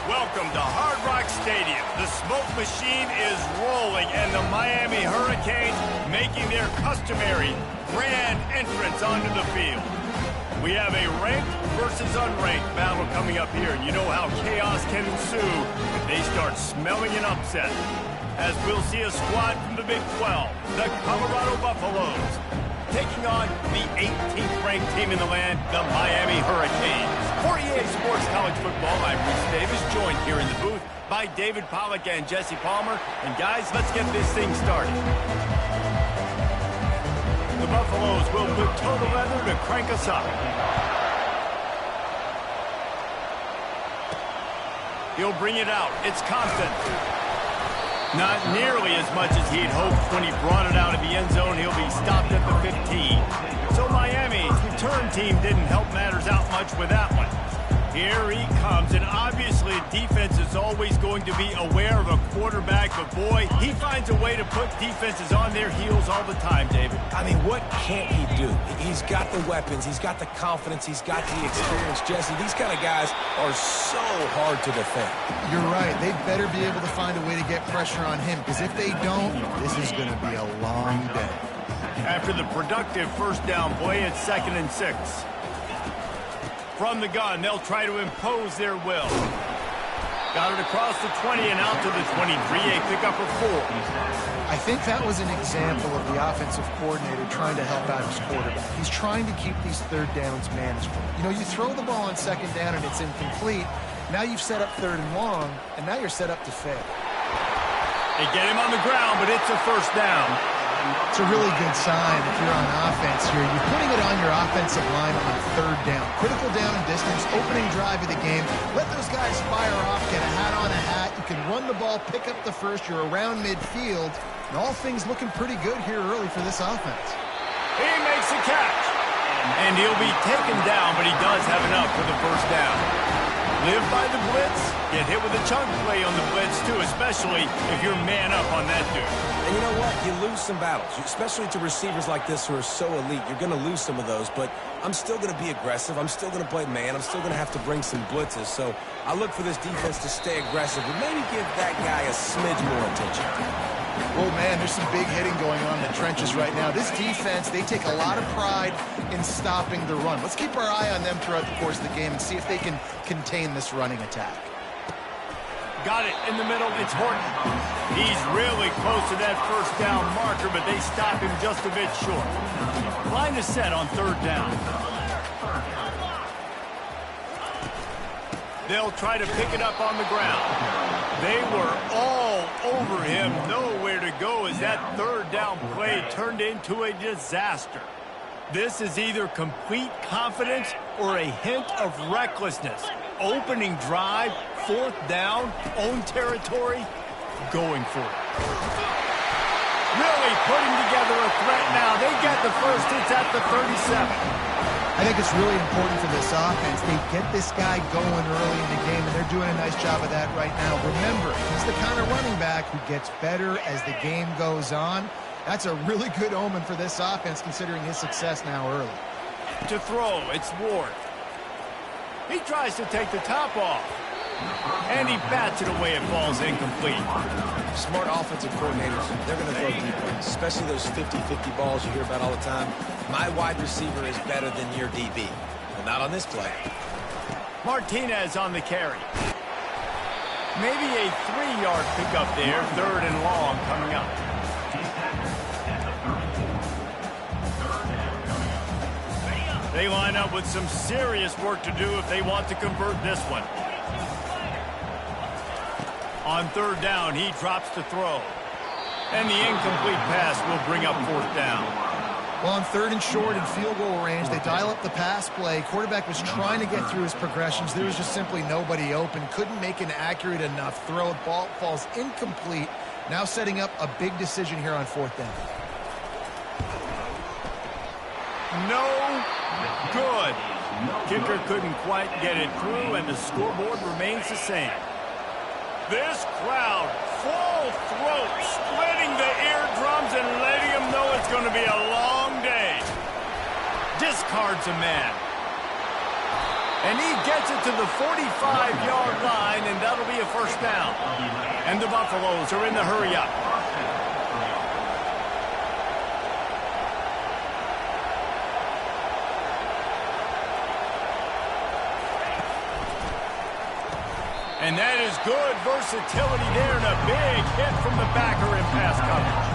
Welcome to Hard Rock Stadium. The smoke machine is rolling, and the Miami Hurricanes making their customary grand entrance onto the field. We have a ranked versus unranked battle coming up here, and you know how chaos can ensue if they start smelling an upset. As we'll see a squad from the Big 12, the Colorado Buffaloes, taking on the 18th ranked team in the land, the Miami Hurricanes. For EA Sports College Football, I'm Reese Davis, joined here in the booth by David Pollack and Jesse Palmer. And guys, let's get this thing started. The Buffaloes will put toe to leather to crank us up. He'll bring it out. It's Compton. Not nearly as much as he'd hoped when he brought it out of the end zone. He'll be stopped at the 15. So Miami's return team didn't help matters out much with that one. Here he comes, and obviously defense is always going to be aware of a quarterback, but boy, he finds a way to put defenses on their heels all the time, David. I mean, what can't he do? He's got the weapons, he's got the confidence, he's got the experience. Jesse, these kind of guys are so hard to defend. You're right. They better be able to find a way to get pressure on him, because if they don't, this is going to be a long day. After the productive first down play, it's 2nd and 6. From the gun, they'll try to impose their will. Got it across the 20 and out to the 23, a pickup of 4. I think that was an example of the offensive coordinator trying to help out his quarterback. He's trying to keep these third downs manageable. You know, you throw the ball on 2nd down and it's incomplete. Now you've set up 3rd and long, and now you're set up to fail. They get him on the ground, but it's a first down. It's a really good sign if you're on offense here. You're putting it on your offensive line on 3rd down. Critical down and distance, opening drive of the game. Let those guys fire off, get a hat on a hat. You can run the ball, pick up the first. You're around midfield. And all things looking pretty good here early for this offense. He makes a catch. And he'll be taken down, but he does have enough for the first down. Live by the blitz, get hit with a chunk play on the blitz too, especially if you're man up on that dude. And you know what? You lose some battles, especially to receivers like this who are so elite. You're going to lose some of those, but I'm still going to be aggressive. I'm still going to play man. I'm still going to have to bring some blitzes. So I look for this defense to stay aggressive, but maybe give that guy a smidge more attention. Oh, man, there's some big hitting going on in the trenches right now. This defense, they take a lot of pride in stopping the run. Let's keep our eye on them throughout the course of the game and see if they can contain this running attack. Got it in the middle. It's Horton. He's really close to that first down marker, but they stop him just a bit short. Line is set on 3rd down. They'll try to pick it up on the ground. They were all over him. Nowhere to go as that 3rd down play turned into a disaster. This is either complete confidence or a hint of recklessness. Opening drive, 4th down, own territory, going for it. Really putting together a threat now. They get the first. It's at the 37. I think it's really important for this offense. They get this guy going early in the game, and they're doing a nice job of that right now. Remember, he's the kind of running back who gets better as the game goes on. That's a really good omen for this offense, considering his success now early. To throw, it's Ward. He tries to take the top off. And he bats it away. It falls incomplete. Smart offensive coordinators, they're going to throw deep ones, especially those 50-50 balls you hear about all the time. My wide receiver is better than your DB. Well, not on this play. Martinez on the carry. Maybe a 3-yard pickup there. 3rd and long coming up. They line up with some serious work to do if they want to convert this one. On 3rd down, he drops to throw. And the incomplete pass will bring up 4th down. Well, on 3rd and short and field goal range, they dial up the pass play. Quarterback was trying to get through his progressions. There was just simply nobody open. Couldn't make an accurate enough throw. Ball falls incomplete. Now setting up a big decision here on 4th down. No good. Kicker couldn't quite get it through, and the scoreboard remains the same. This crowd, full throat, splitting the eardrums and letting them know it's going to be a long day. Discards a man. And he gets it to the 45-yard line, and that'll be a first down. And the Buffaloes are in the hurry-up. And that is good versatility there, and a big hit from the backer in pass coverage.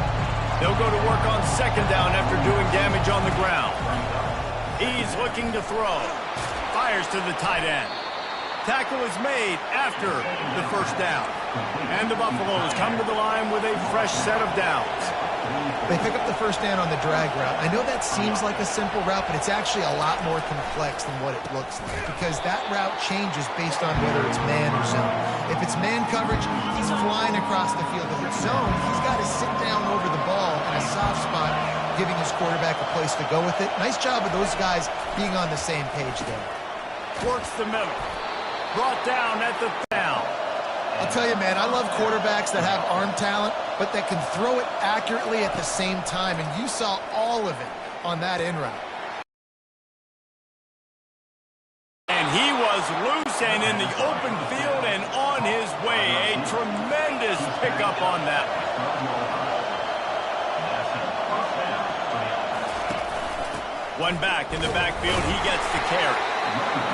They'll go to work on second down after doing damage on the ground. He's looking to throw. Fires to the tight end. Tackle is made after the first down. And the Buffaloes come to the line with a fresh set of downs. They pick up the first down on the drag route. I know that seems like a simple route, but it's actually a lot more complex than what it looks like because that route changes based on whether it's man or zone. If it's man coverage, he's flying across the field. If it's zone, he's got to sit down over the ball in a soft spot, giving his quarterback a place to go with it. Nice job of those guys being on the same page there. Works the middle. Brought down at the down. I'll tell you, man, I love quarterbacks that have arm talent, but that can throw it accurately at the same time, and you saw all of it on that in route. And he was loose and in the open field and on his way. A tremendous pickup on that one. One back in the backfield, he gets the carry.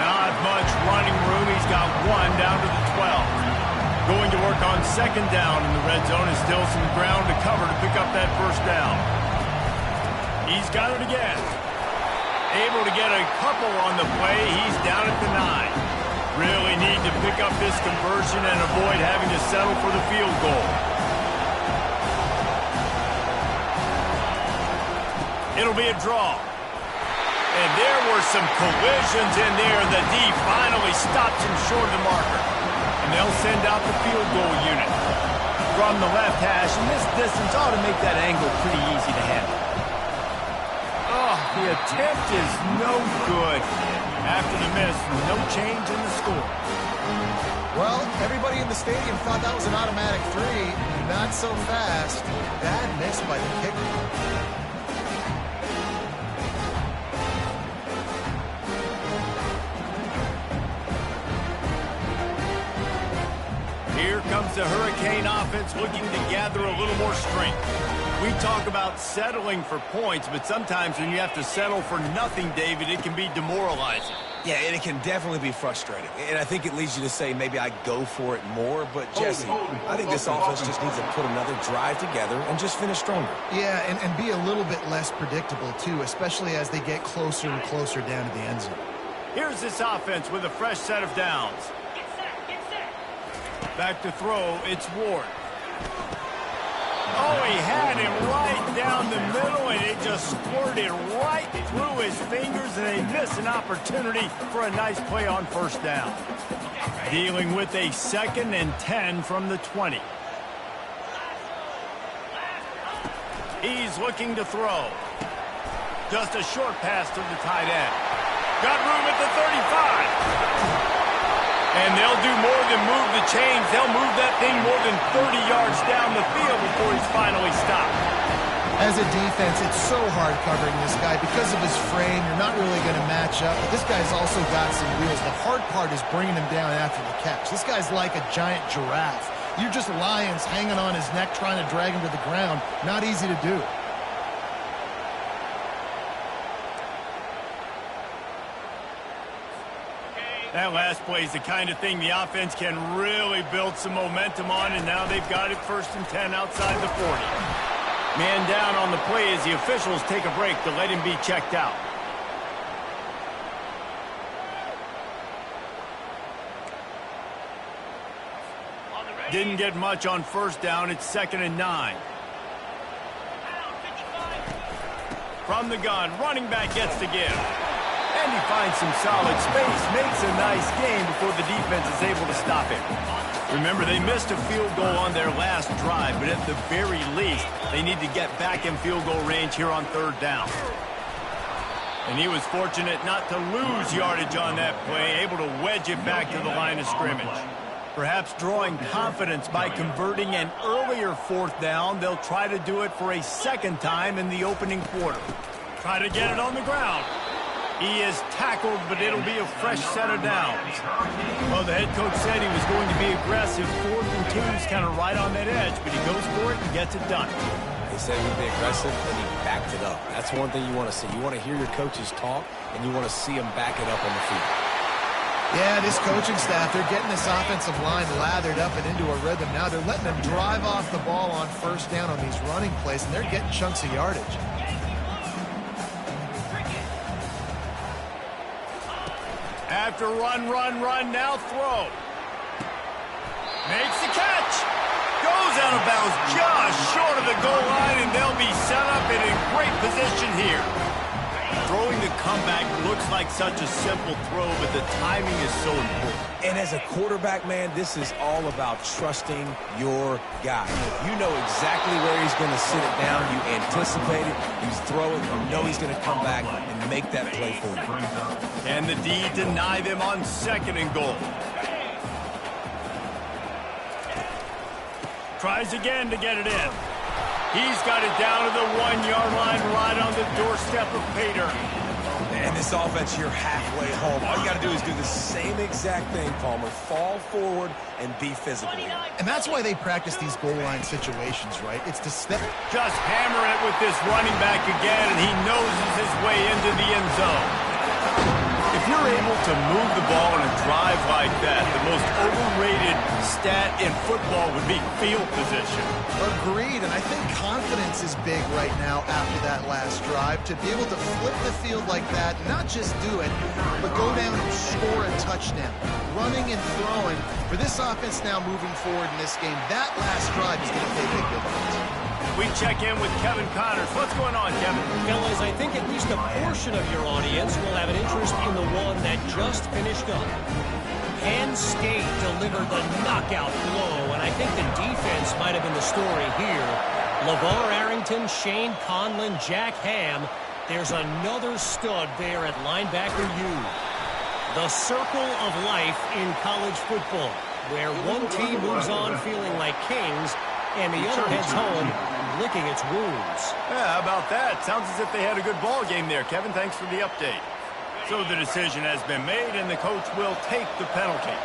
Not much running room. He's got one down to the 12. Going to work on second down in the red zone is still some ground to cover to pick up that first down. He's got it again. Able to get a couple on the play. He's down at the 9. Really need to pick up this conversion and avoid having to settle for the field goal. It'll be a draw. And there were some collisions in there. The D finally stops him short of the marker. And they'll send out the field goal unit. From the left hash, and this distance ought to make that angle pretty easy to handle. Oh, the attempt is no good. After the miss, no change in the score. Well, everybody in the stadium thought that was an automatic 3. Not so fast. Bad miss by the kicker. Here comes the Hurricane offense looking to gather a little more strength. We talk about settling for points, but sometimes when you have to settle for nothing, David, it can be demoralizing. Yeah, and it can definitely be frustrating. And I think it leads you to say maybe I go for it more. But, Jesse, I think this offense just needs to put another drive together and just finish stronger. Yeah, and be a little bit less predictable, too, especially as they get closer and closer down to the end zone. Here's this offense with a fresh set of downs. Back to throw, it's Ward. Oh, he had him right down the middle, and it just squirted right through his fingers, and they miss an opportunity for a nice play on first down. Dealing with a 2nd and 10 from the 20. He's looking to throw. Just a short pass to the tight end. Got room at the 35. And they'll do more than move the chains. They'll move that thing more than 30 yards down the field before he's finally stopped. As a defense, it's so hard covering this guy. Because of his frame, you're not really going to match up. But this guy's also got some wheels. The hard part is bringing him down after the catch. This guy's like a giant giraffe. You're just lions hanging on his neck trying to drag him to the ground. Not easy to do. That last play is the kind of thing the offense can really build some momentum on, and now they've got it 1st and 10 outside the 40. Man down on the play as the officials take a break to let him be checked out. Didn't get much on first down. It's 2nd and 9. From the gun, running back gets the give. And he finds some solid space, makes a nice game before the defense is able to stop him. Remember, they missed a field goal on their last drive, but at the very least, they need to get back in field goal range here on 3rd down. And he was fortunate not to lose yardage on that play, able to wedge it back to the line of scrimmage. Perhaps drawing confidence by converting an earlier 4th down, they'll try to do it for a 2nd time in the opening quarter. Try to get it on the ground. He is tackled, but it'll be a fresh set of downs. Well, the head coach said he was going to be aggressive. 4th and 2 is kind of right on that edge, but he goes for it and gets it done. He said he would be aggressive, and he backed it up. That's one thing you want to see. You want to hear your coaches talk, and you want to see them back it up on the field. Yeah, this coaching staff, they're getting this offensive line lathered up and into a rhythm. Now they're letting them drive off the ball on 1st down on these running plays, and they're getting chunks of yardage. After run, now throw. Makes the catch. Goes out of bounds just short of the goal line, and they'll be set up and in great position here. Throwing the comeback looks like such a simple throw, but the timing is so important. And as a quarterback, man, this is all about trusting your guy. You know exactly where he's going to sit it down. You anticipate it. You throw it. You know he's going to come back and make that play for you. And the D deny them on 2nd and goal. Tries again to get it in. He's got it down to the 1-yard line right on the doorstep of Pater. And this offense, you're halfway home. All you got to do is do the same exact thing, Palmer. Fall forward and be physical. And that's why they practice these goal line situations, right? It's to step. Just hammer it with this running back again, and he noses his way into the end zone. If you're able to move the ball in a drive like that, the most overrated stat in football would be field position. Agreed, and I think confidence is big right now after that last drive. To be able to flip the field like that, not just do it, but go down and score a touchdown. Running and throwing. For this offense now moving forward in this game, that last drive is going to make a difference. We check in with Kevin Connors. What's going on, Kevin? Fellas, I think at least a portion of your audience will have an interest in the one that just finished up. Penn State delivered the knockout blow, and I think the defense might have been the story here. LeVar Arrington, Shane Conlon, Jack Ham. There's another stud there at linebacker U. The circle of life in college football, where one team moves on feeling like kings, and the other heads home licking its wounds. Yeah, how about that? Sounds as if they had a good ball game there, Kevin. Thanks for the update. So the decision has been made, and the coach will take the penalty.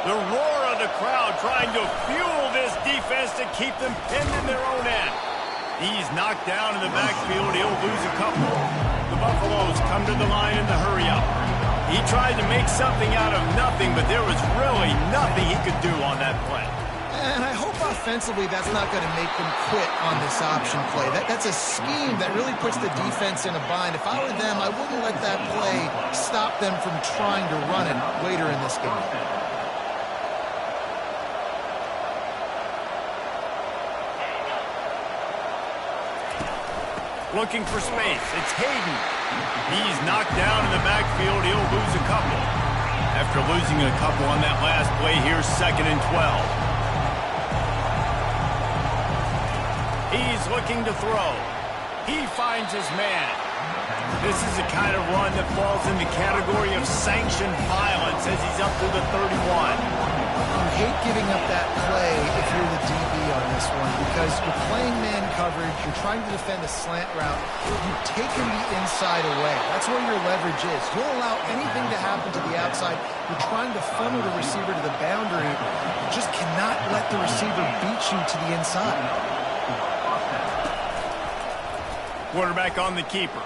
The roar of the crowd trying to fuel this defense to keep them pinned in their own end. He's knocked down in the backfield. He'll lose a couple. The Buffaloes come to the line in the hurry-up. He tried to make something out of nothing, but there was really nothing he could do on that play. And I hope offensively that's not going to make them quit on this option play. That's a scheme that really puts the defense in a bind. If I were them, I wouldn't let that play stop them from trying to run it later in this game. Looking for space. It's Hayden. He's knocked down in the backfield. He'll lose a couple. After losing a couple on that last play, here's 2nd and 12. He's looking to throw. He finds his man. This is the kind of run that falls in the category of sanctioned violence as he's up to the 31. You hate giving up that play if you're the DB on this one because you're playing man coverage, you're trying to defend a slant route, you've taken the inside away. That's where your leverage is. You'll allow anything to happen to the outside. You're trying to funnel the receiver to the boundary. You just cannot let the receiver beat you to the inside. Quarterback on the keeper.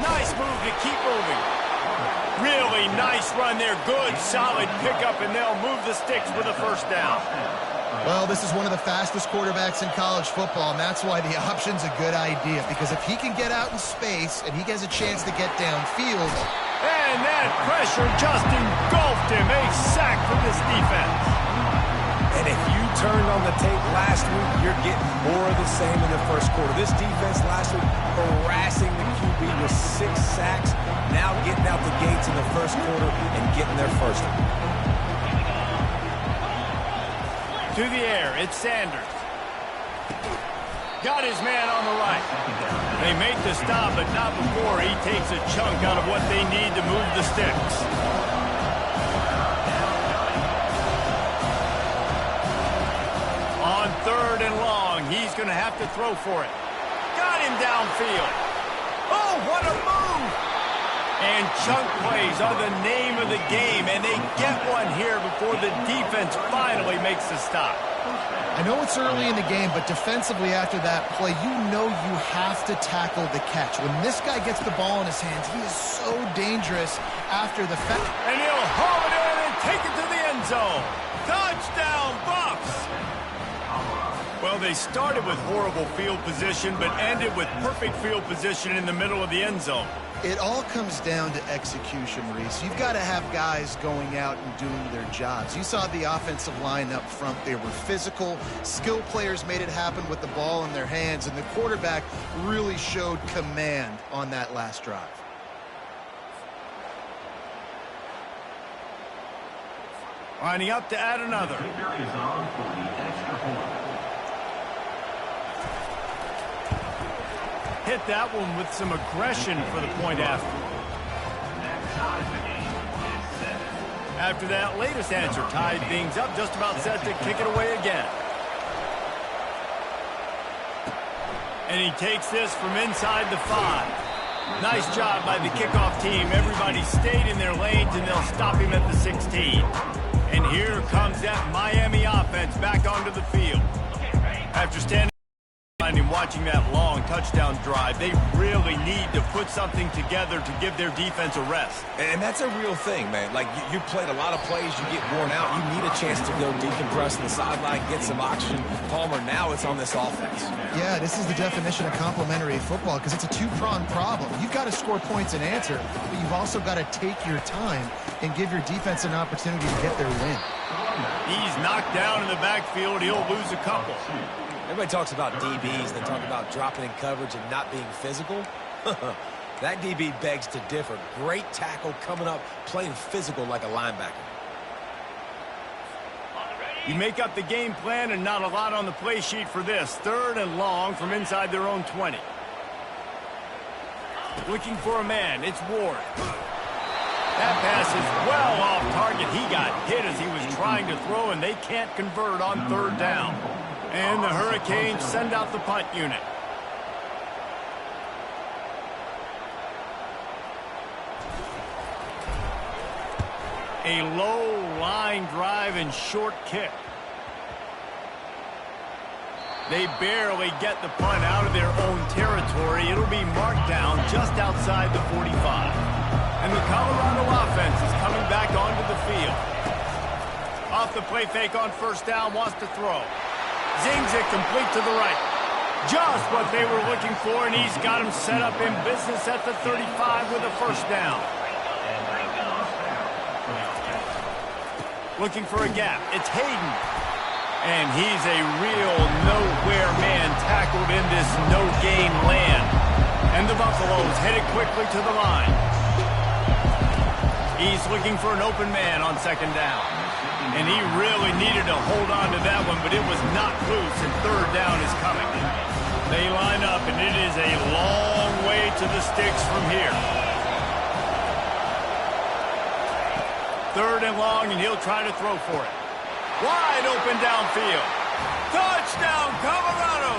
Nice move to keep moving. Really nice run there. Good, solid pickup, and they'll move the sticks with a first down. Well, this is one of the fastest quarterbacks in college football, and that's why the option's a good idea. Because if he can get out in space and he gets a chance to get downfield. And that pressure just engulfed him. A sack for this defense. And if you turned on the tape last week, you're getting more of the same in the first quarter. This defense last week harassing the QB with 6 sacks, now getting out the gates in the first quarter and getting their first one. To the air, it's Sanders. Got his man on the right. They make the stop, but not before he takes a chunk out of what they need to move the sticks. On 3rd and long, he's going to have to throw for it. Got him downfield. Oh, what a move! And chunk plays are the name of the game, and they get one here before the defense finally makes the stop. I know it's early in the game, but defensively after that play, you know you have to tackle the catch. When this guy gets the ball in his hands, he is so dangerous after the fact. And he'll haul it in and take it to the end zone. Touchdown, Bucks! Well, they started with horrible field position, but ended with perfect field position in the middle of the end zone. It all comes down to execution, Reese. You've got to have guys going out and doing their jobs. You saw the offensive line up front. They were physical. Skill players made it happen with the ball in their hands, and the quarterback really showed command on that last drive. Lining up to add another. Hit that one with some aggression for the point after. After that latest answer tied things up, just about set to kick it away again. And he takes this from inside the 5. Nice job by the kickoff team. Everybody stayed in their lanes, and they'll stop him at the 16. And here comes that Miami offense back onto the field. After standing and watching that long touchdown drive, they really need to put something together to give their defense a rest. And that's a real thing, man. Like, you played a lot of plays, you get worn out, you need a chance to go decompress on the sideline, get some oxygen. Palmer, now it's on this offense. Yeah, this is the definition of complementary football because it's a two-pronged problem. You've got to score points and answer, but you've also got to take your time and give your defense an opportunity to get their win. He's knocked down in the backfield. He'll lose a couple. Everybody talks about DBs, they talk about dropping in coverage and not being physical. That DB begs to differ. Great tackle coming up, playing physical like a linebacker. You make up the game plan and not a lot on the play sheet for this. 3rd and long from inside their own 20. Looking for a man, it's Ward. That pass is well off target. He got hit as he was trying to throw, and they can't convert on 3rd down. And the Hurricanes send out the punt unit. A low line drive and short kick. They barely get the punt out of their own territory. It'll be marked down just outside the 45. And the Colorado offense is coming back onto the field. Off the play fake on 1st down, wants to throw. Zings it complete to the right. Just what they were looking for, and he's got him set up in business at the 35 with a 1st down. Looking for a gap. It's Hayden. And he's a real nowhere man tackled in this no-gain land. And the Buffaloes headed quickly to the line. He's looking for an open man on 2nd down. And he really needed to hold on to that one, but it was not loose, and 3rd down is coming. They line up, and it is a long way to the sticks from here. 3rd and long, and he'll try to throw for it. Wide open downfield. Touchdown, Colorado!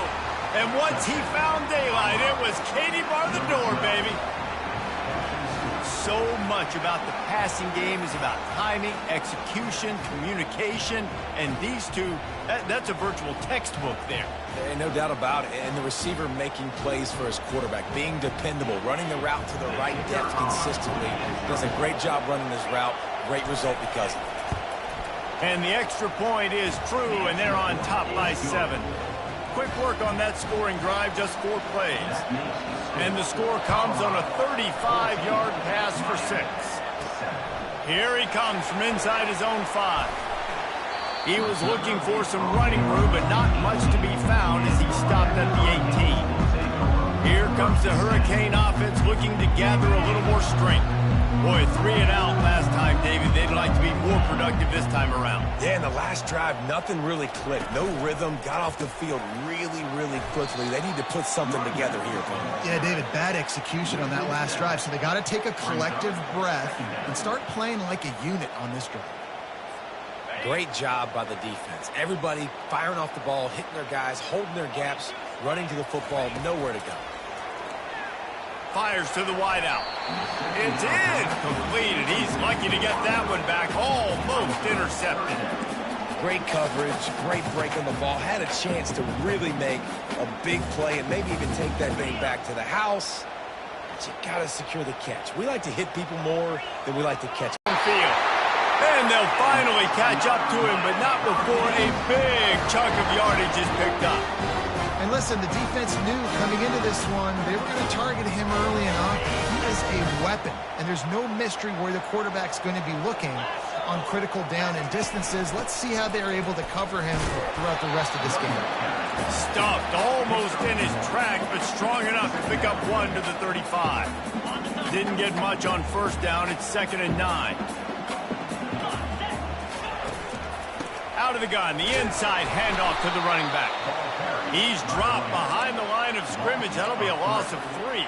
And once he found daylight, it was Katie bar the door, baby. So much about the passing game is about timing, execution, communication, and these two, that's a virtual textbook there. No doubt about it. And the receiver making plays for his quarterback, being dependable, running the route to the right depth consistently. Does a great job running this route. Great result because of it. And the extra point is true, and they're on top by 7. Quick work on that scoring drive, just 4 plays. And the score comes on a 35-yard pass for 6. Here he comes from inside his own 5. He was looking for some running room, but not much to be found as he stopped at the 18. Here comes the Hurricane offense looking to gather a little more strength. Boy, 3 and out last time, David. They'd like to be more productive this time around. Yeah, in the last drive, nothing really clicked. No rhythm, got off the field really, really quickly. They need to put something together here, Palmer. Yeah, David, bad execution on that last drive, so they got to take a collective breath and start playing like a unit on this drive. Great job by the defense. Everybody firing off the ball, hitting their guys, holding their gaps, running to the football, nowhere to go. Fires to the wideout. It's incomplete, and he's lucky to get that one back. Almost intercepted. Great coverage, great break on the ball. Had a chance to really make a big play and maybe even take that thing back to the house. But you got to secure the catch. We like to hit people more than we like to catch. Field. And they'll finally catch up to him, but not before a big chunk of yardage is picked up. And listen, the defense knew coming into this one, they were going to target him early and often. He is a weapon, and there's no mystery where the quarterback's going to be looking on critical down and distances. Let's see how they're able to cover him throughout the rest of this game. Stuffed almost in his track, but strong enough to pick up one to the 35. Didn't get much on first down. It's 2nd and 9. Out of the gun, the inside handoff to the running back. He's dropped behind the line of scrimmage. That'll be a loss of 3.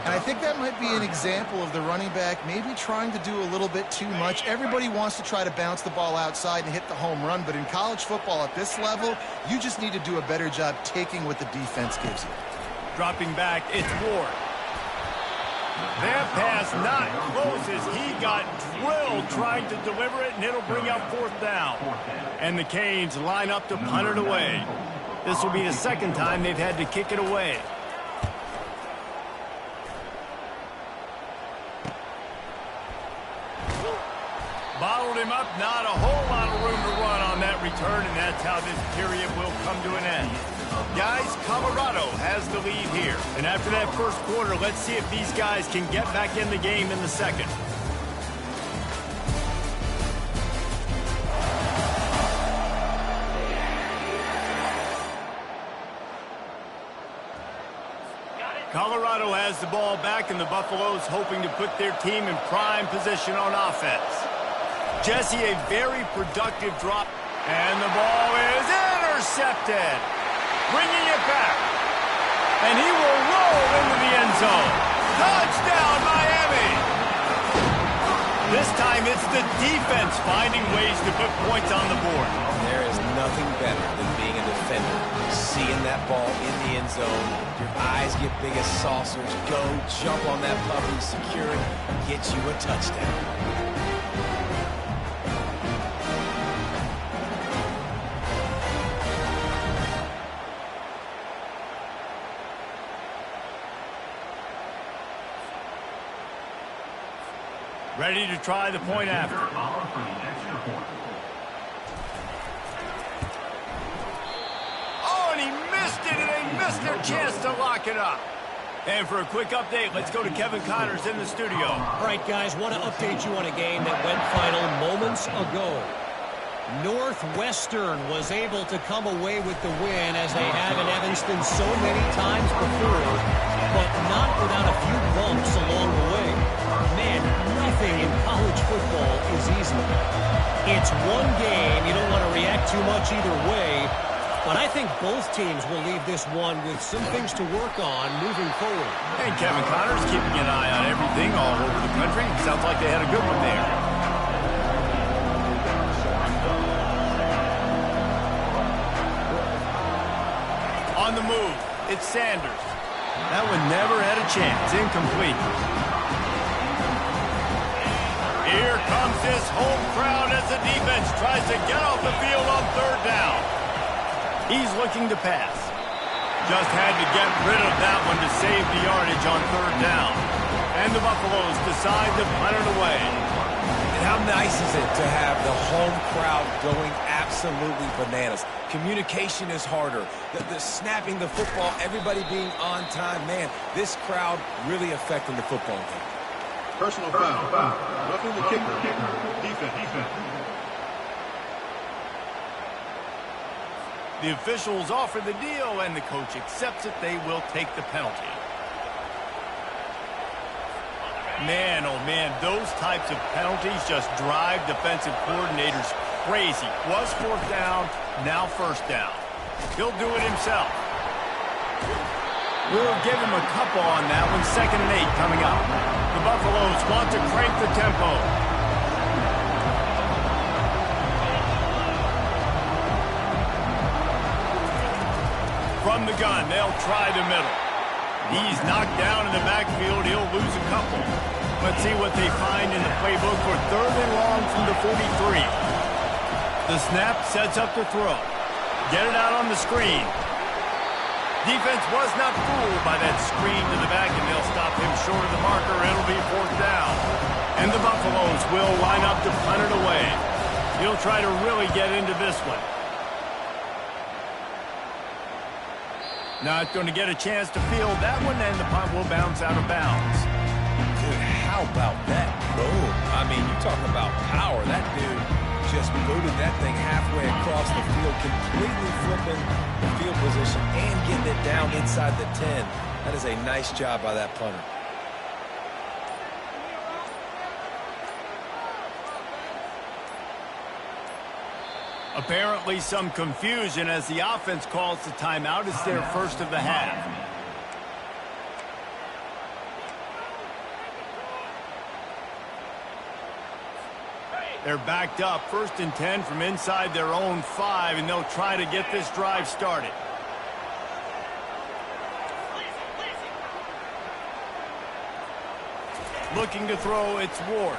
And I think that might be an example of the running back maybe trying to do a little bit too much. Everybody wants to try to bounce the ball outside and hit the home run, but in college football at this level, you just need to do a better job taking what the defense gives you. Dropping back, it's Ward. That pass not close as he got drilled trying to deliver it, and it'll bring up 4th down. And the Canes line up to punt it away. This will be the 2nd time they've had to kick it away. Bottled him up, not a whole lot of room to run on that return, and that's how this period will come to an end. Guys, Colorado has the lead here. And after that first quarter, let's see if these guys can get back in the game in the second. Colorado has the ball back, and the Buffaloes hoping to put their team in prime position on offense. Jesse, a very productive drop, and the ball is intercepted. Bringing it back, and he will roll into the end zone. Touchdown, Miami! This time it's the defense finding ways to put points on the board. There is nothing better than being a defender. Seeing that ball in the end zone, your eyes get big as saucers. Go, jump on that puppy, secure it, get you a touchdown. Ready to try the point after. Oh, and he missed it, and they missed their chance to lock it up. And for a quick update, let's go to Kevin Connors in the studio. All right, guys, want to update you on a game that went final moments ago. Northwestern was able to come away with the win as they have in Evanston so many times before, but not without a few bumps along the way. Man, nothing in college football is easy. It's one game. You don't want to react too much either way, but I think both teams will leave this one with some things to work on moving forward. And Kevin Connors keeping an eye on everything all over the country. Sounds like they had a good one there. On the move, it's Sanders. That one never had a chance. Incomplete. Here comes this home crowd as the defense tries to get off the field on 3rd down. He's looking to pass. Just had to get rid of that one to save the yardage on 3rd down. And the Buffaloes decide to punt it away. And how nice is it to have the home crowd going absolutely bananas? Communication is harder. The snapping the football, everybody being on time. Man, this crowd really affecting the football game. Personal foul. Roughing the kicker. Defense. The officials offer the deal, and the coach accepts it. They will take the penalty. Man, oh man, those types of penalties just drive defensive coordinators crazy. Was 4th down, now 1st down. He'll do it himself. We'll give him a couple on that one. 2nd and 8 coming up. The Buffaloes want to crank the tempo. From the gun, they'll try the middle. He's knocked down in the backfield. He'll lose a couple. Let's see what they find in the playbook for 3rd and long from the 43. The snap sets up the throw. Get it out on the screen. Defense was not fooled by that screen to the back, and they'll stop him short of the marker. It'll be 4th down. And the Buffaloes will line up to punt it away. He'll try to really get into this one. Not going to get a chance to field that one, and the punt will bounce out of bounds. Dude, how about that boom? I mean, you talk about power. That dude just booted that thing halfway across the field, completely flipping the field position and getting it down inside the 10. That is a nice job by that punter. Apparently some confusion as the offense calls the timeout. It's their first of the half. They're backed up, 1st and 10 from inside their own 5, and they'll try to get this drive started. Looking to throw, it's Ward.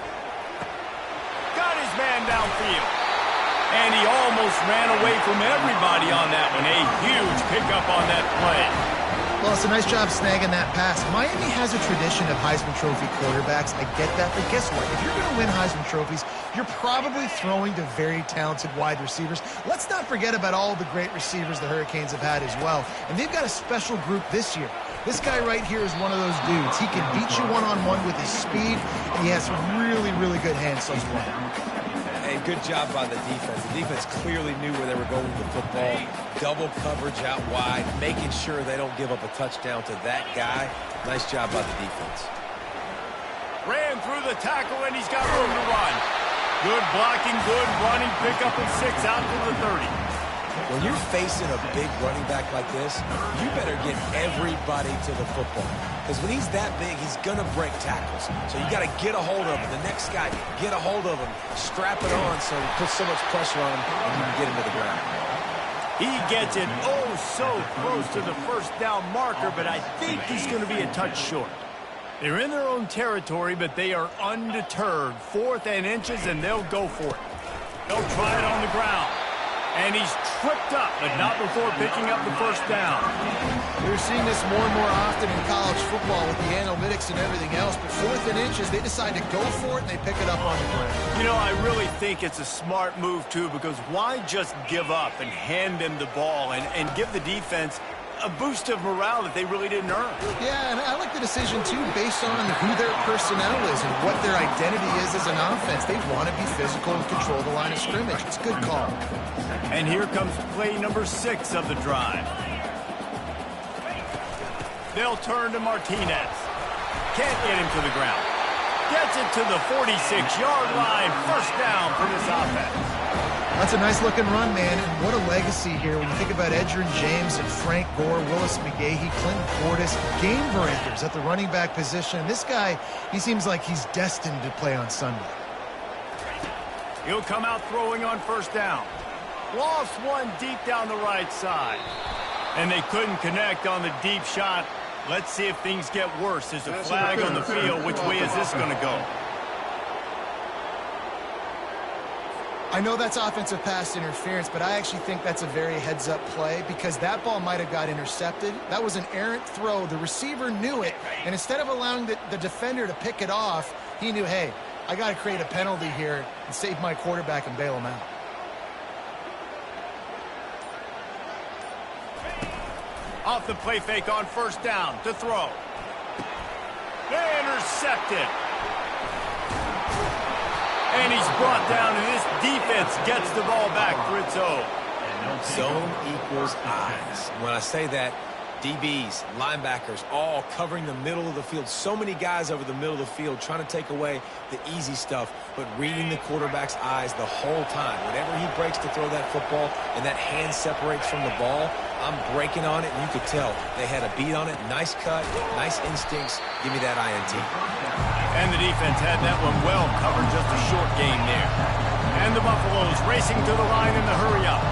Got his man downfield. And he almost ran away from everybody on that one. A huge pickup on that play. Well, it's a nice job snagging that pass. Miami has a tradition of Heisman Trophy quarterbacks. I get that, but guess what? If you're going to win Heisman Trophies, you're probably throwing to very talented wide receivers. Let's not forget about all the great receivers the Hurricanes have had as well. And they've got a special group this year. This guy right here is one of those dudes. He can beat you one-on-one with his speed, and he has really, really good hands as well. Hey, good job by the defense. The defense clearly knew where they were going with the football. Double coverage out wide, making sure they don't give up a touchdown to that guy. Nice job by the defense. Ran through the tackle, and he's got room to run. Good blocking, good running, pick up at 6 out to the 30. When you're facing a big running back like this, you better get everybody to the football. Because when he's that big, he's going to break tackles. So you got to get a hold of him. The next guy, get a hold of him. Strap it on so he puts so much pressure on him and you can get him to the ground. He gets it oh so close to the 1st down marker, but I think he's going to be a touch short. They're in their own territory, but they are undeterred. 4th and inches, and they'll go for it. They'll try it on the ground. And he's tripped up, but not before picking up the 1st down. We're seeing this more and more often in college football with the analytics and everything else. But 4th and inches, they decide to go for it, and they pick it up on the ground. You know, I really think it's a smart move, too, because why just give up and hand them the ball and give the defense a boost of morale that they really didn't earn? Yeah, and I like the decision, too, based on who their personnel is and what their identity is as an offense. They want to be physical and control the line of scrimmage. It's a good call. And here comes play number 6 of the drive. They'll turn to Martinez. Can't get him to the ground. Gets it to the 46-yard line. 1st down for this offense. That's a nice-looking run, man, and what a legacy here when you think about Edgerrin James and Frank Gore, Willis McGahee, Clinton Portis, game breakers at the running back position. This guy, he seems like he's destined to play on Sunday. He'll come out throwing on 1st down. Lost one deep down the right side. And they couldn't connect on the deep shot. Let's see if things get worse. There's a flag on the field. Which way is this going to go? I know that's offensive pass interference, but I actually think that's a very heads-up play because that ball might have got intercepted. That was an errant throw. The receiver knew it, and instead of allowing the defender to pick it off, he knew, hey, I got to create a penalty here and save my quarterback and bail him out. Off the play fake on 1st down to throw. Intercepted. And he's brought down, and this defense gets the ball back for its own. Zone equals eyes. When I say that, DBs, linebackers, all covering the middle of the field. So many guys over the middle of the field trying to take away the easy stuff, but reading the quarterback's eyes the whole time. Whenever he breaks to throw that football and that hand separates from the ball, I'm breaking on it, and you could tell they had a beat on it. Nice cut, nice instincts. Give me that INT. And the defense had that one well covered, just a short game there. And the Buffaloes racing to the line in the hurry-up.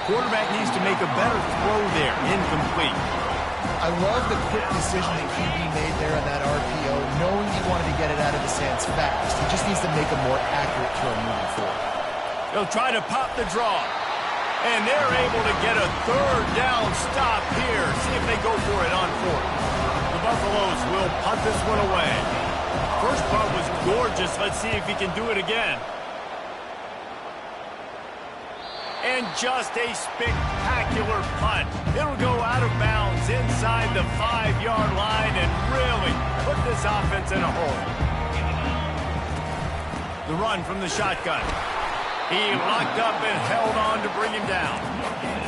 quarterback needs to make a better throw there. Incomplete. I love the quick decision that QB made there on that RPO, knowing he wanted to get it out of his hands fast. He just needs to make a more accurate throw moving forward. They'll try to pop the draw. And they're able to get a third down stop here. See if they go for it on fourth. The Buffaloes will punt this one away. First part was gorgeous. Let's see if he can do it again. And just a spectacular punt. It'll go out of bounds inside the 5-yard line and really put this offense in a hole. The run from the shotgun. He locked up and held on to bring him down.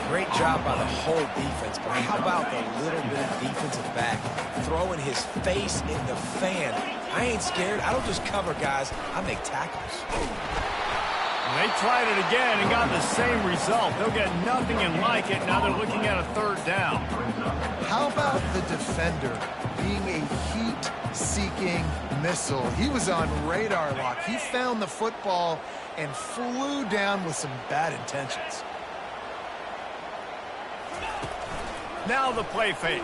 Great job by the whole defense, but how about the little bit of defensive back throwing his face in the fan? I ain't scared. I don't just cover guys. I make tackles. They tried it again and got the same result. They'll get nothing and like it. Now they're looking at a third down. How about the defender being a heat-seeking missile? He was on radar lock. He found the football and flew down with some bad intentions. Now the play fake.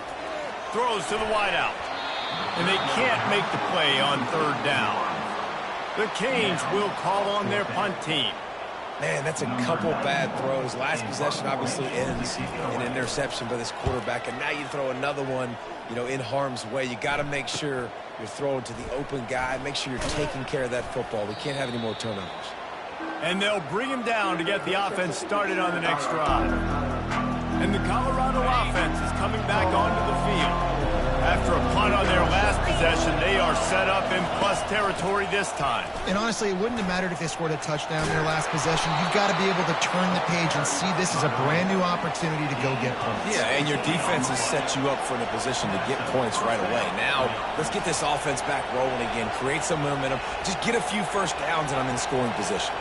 Throws to the wideout. And they can't make the play on third down. The Canes will call on their punt team. Man, that's a couple bad throws. Last possession obviously ends in an interception by this quarterback, and now you throw another one, in harm's way. You got to make sure you're throwing to the open guy. Make sure you're taking care of that football. We can't have any more turnovers. And they'll bring him down to get the offense started on the next drive. And the Colorado offense is coming back onto the field. After a punt on their last possession, they are set up in plus territory this time. And honestly, it wouldn't have mattered if they scored a touchdown in their last possession. You've got to be able to turn the page and see this is a brand new opportunity to go get points. Yeah, and your defense has set you up for a position to get points right away. Now, let's get this offense back rolling again. Create some momentum. Just get a few first downs, and I'm in scoring position.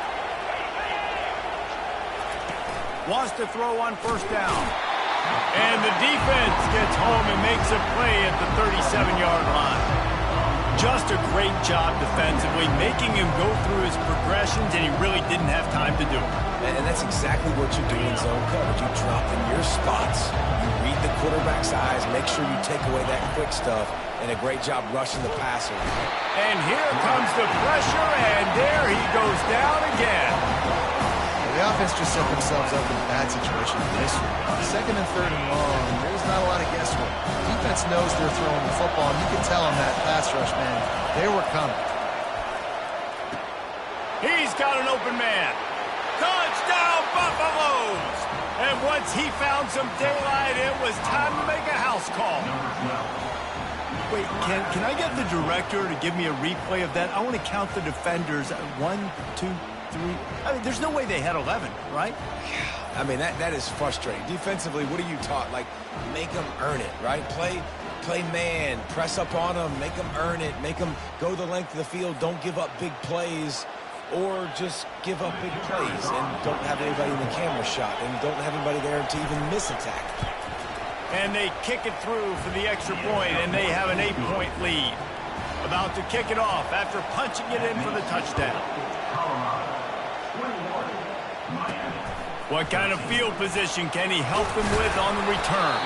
Wants to throw on first down. And the defense gets home and makes a play at the 37-yard line. Just a great job defensively, making him go through his progressions, and he really didn't have time to do it. And that's exactly what you do in zone coverage. You drop in your spots, you read the quarterback's eyes, make sure you take away that quick stuff, and a great job rushing the passer. And here comes the pressure, and there he goes down again. The offense just set themselves up in a bad situation in this one. Second and third and long, there's not a lot of guesswork. Defense knows they're throwing the football, and you can tell on that pass rush, man, they were coming. He's got an open man. Touchdown, Buffaloes! And once he found some daylight, it was time to make a house call. Wait, can I get the director to give me a replay of that? I want to count the defenders. 1, 2, 3. I mean, there's no way they had 11, right? Yeah, I mean, that is frustrating. Defensively, what are you taught? Like, make them earn it, right? Play man, press up on them, make them earn it, make them go the length of the field, don't give up big plays, or just give up big plays and don't have anybody in the camera shot and don't have anybody there to even miss a tackle. And they kick it through for the extra point, and they have an 8-point lead. About to kick it off after punching it in for the touchdown. What kind of field position can he help them with on the return?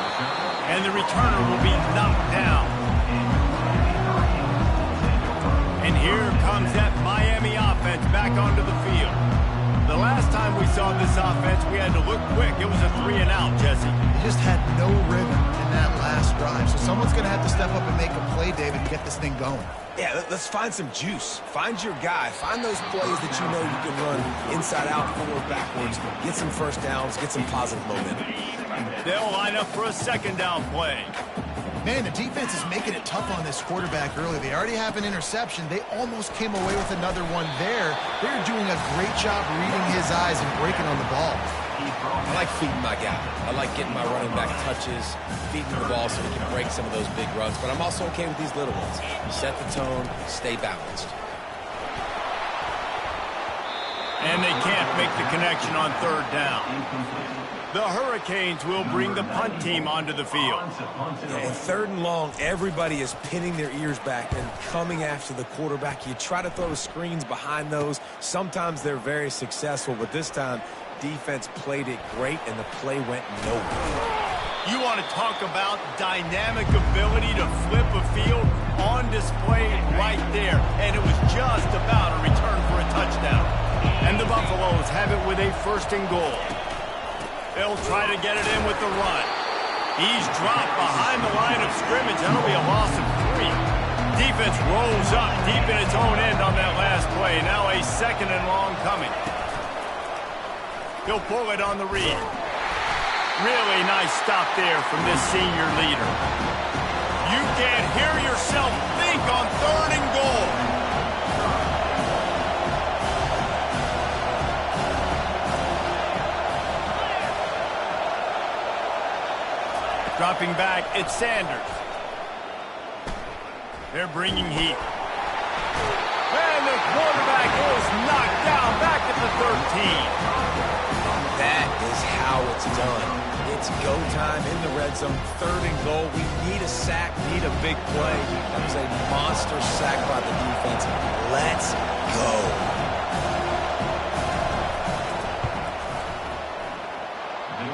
And the returner will be knocked down. And here comes that Miami offense back onto the field. The last time we saw this offense, we had to look quick. It was a 3-and-out, Jesse. They just had no rhythm in that last drive. So someone's going to have to step up and make a play, David, and get this thing going. Yeah, let's find some juice. Find your guy. Find those plays that you know you can run inside out, forward, backwards. Get some first downs. Get some positive momentum. They'll line up for a second down play. Man, the defense is making it tough on this quarterback early. They already have an interception. They almost came away with another one there. They're doing a great job reading his eyes and breaking on the ball. I like feeding my guy. I like getting my running back touches, feeding the ball so he can break some of those big runs. But I'm also okay with these little ones. Set the tone, stay balanced. And they can't make the connection on third down. The Hurricanes will bring the punt team onto the field. Yeah, in third and long, everybody is pinning their ears back and coming after the quarterback. You try to throw screens behind those. Sometimes they're very successful, but this time defense played it great, and the play went nowhere. You want to talk about dynamic ability to flip a field on display right there. And it was just about a return for a touchdown. And the Buffaloes have it with a 1st and goal. They'll try to get it in with the run. He's dropped behind the line of scrimmage. That'll be a loss of 3. Defense rolls up deep in its own end on that last play. Now a 2nd and long coming. He'll pull it on the read. Really nice stop there from this senior leader. You can't hear yourself think on 3rd and goal. Dropping back, it's Sanders. They're bringing heat. And the quarterback is knocked down back at the 13. That is how it's done. It's go time in the red zone, 3rd and goal. We need a sack, need a big play. That was a monster sack by the defense. Let's go.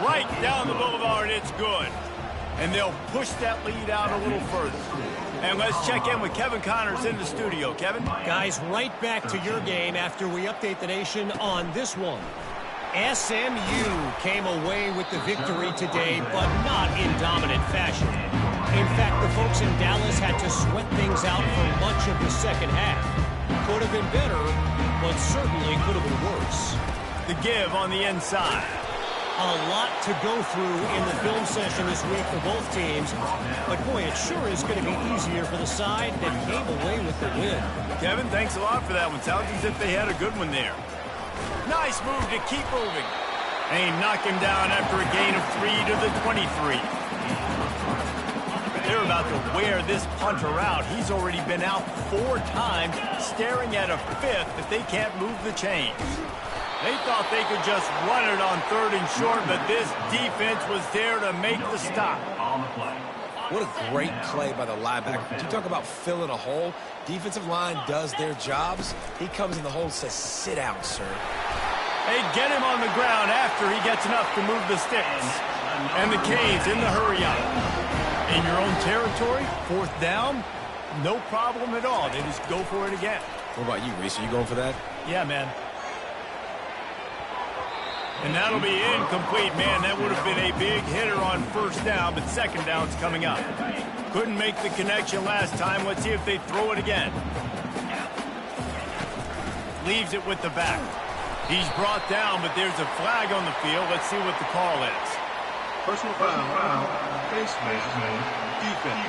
Right down the boulevard, it's good. And they'll push that lead out a little further. And let's check in with Kevin Connors in the studio. Kevin? Guys, right back to your game after we update the nation on this one. SMU came away with the victory today, but not in dominant fashion. In fact, the folks in Dallas had to sweat things out for much of the second half. Could have been better, but certainly could have been worse. The give on the inside. A lot to go through in the film session this week for both teams, but boy, it sure is going to be easier for the side that came away with the win. Kevin, thanks a lot for that one. Sounds as if they had a good one there. Nice move to keep moving. And he knocked him down after a gain of 3 to the 23. They're about to wear this punter out. He's already been out 4 times, staring at a 5th if they can't move the chains. They thought they could just run it on 3rd and short, but this defense was there to make the stop. What a great play by the linebacker. You talk about filling a hole. Defensive line does their jobs. He comes in the hole and says, sit down, sir. They get him on the ground after he gets enough to move the sticks. And the Canes in the hurry-up. In your own territory, 4th down, no problem at all. They just go for it again. What about you, Reese? Are you going for that? Yeah, man. And that'll be incomplete, man. That would have been a big hitter on 1st down, but 2nd down's coming up. Couldn't make the connection last time. Let's see if they throw it again. Leaves it with the back. He's brought down, but there's a flag on the field. Let's see what the call is. Personal foul. Face defense.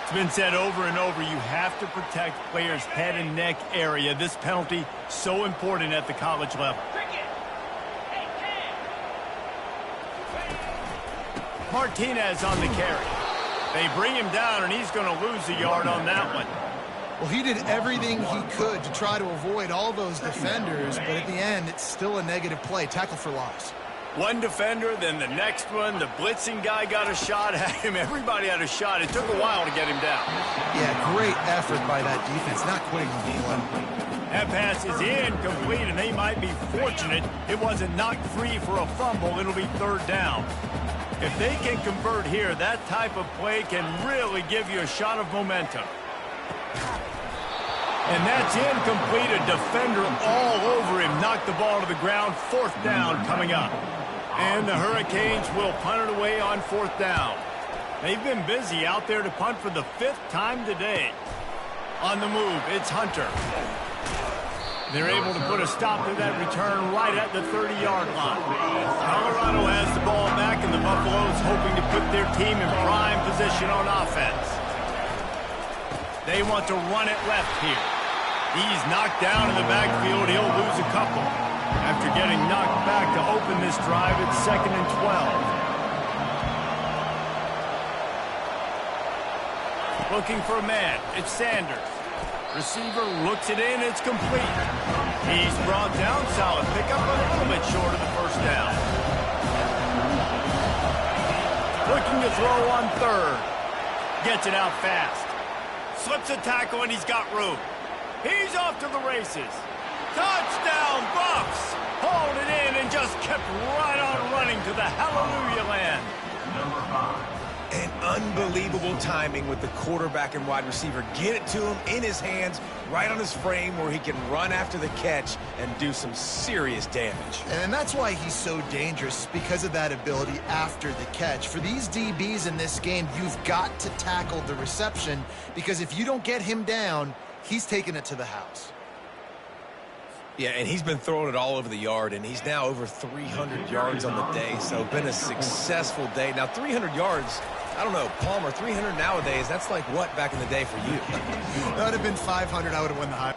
It's been said over and over, you have to protect players' head and neck area. This penalty, so important at the college level. Martinez on the carry. They bring him down, and he's going to lose a yard on that one. Well, he did everything he could to try to avoid all those defenders, but at the end, it's still a negative play. Tackle for loss. One defender, then the next one. The blitzing guy got a shot at him. Everybody had a shot. It took a while to get him down. Yeah, great effort by that defense, not quitting on the play. That pass is incomplete, and they might be fortunate it wasn't knocked free for a fumble. It'll be 3rd down. If they can convert here, that type of play can really give you a shot of momentum. And that's incomplete. A defender all over him. Knocked the ball to the ground. 4th down coming up. And the Hurricanes will punt it away on 4th down. They've been busy out there to punt for the 5th time today. On the move, it's Hunter. They're able to put a stop to that return right at the 30-yard line. Colorado has the ball back, and the Buffaloes hoping to put their team in prime position on offense. They want to run it left here. He's knocked down in the backfield. He'll lose a couple. After getting knocked back to open this drive, it's 2nd and 12. Looking for a man. It's Sanders. Receiver looks it in. It's complete. He's brought down. Solid pickup, a little bit short of the 1st down. Looking to throw on 3rd. Gets it out fast. Slips a tackle, and he's got room. He's off to the races. Touchdown, Bucks! Hauled it in and just kept right on running to the hallelujah land. Number 5. And unbelievable timing with the quarterback and wide receiver. Get it to him in his hands, right on his frame where he can run after the catch and do some serious damage. And that's why he's so dangerous, because of that ability after the catch. For these DBs in this game, you've got to tackle the reception, because if you don't get him down, he's taking it to the house. Yeah, and he's been throwing it all over the yard, and he's now over 300 yards on the day, so been a successful day. Now, 300 yards, I don't know, Palmer, 300 nowadays, that's like what back in the day for you? That would have been 500. I would have won the high.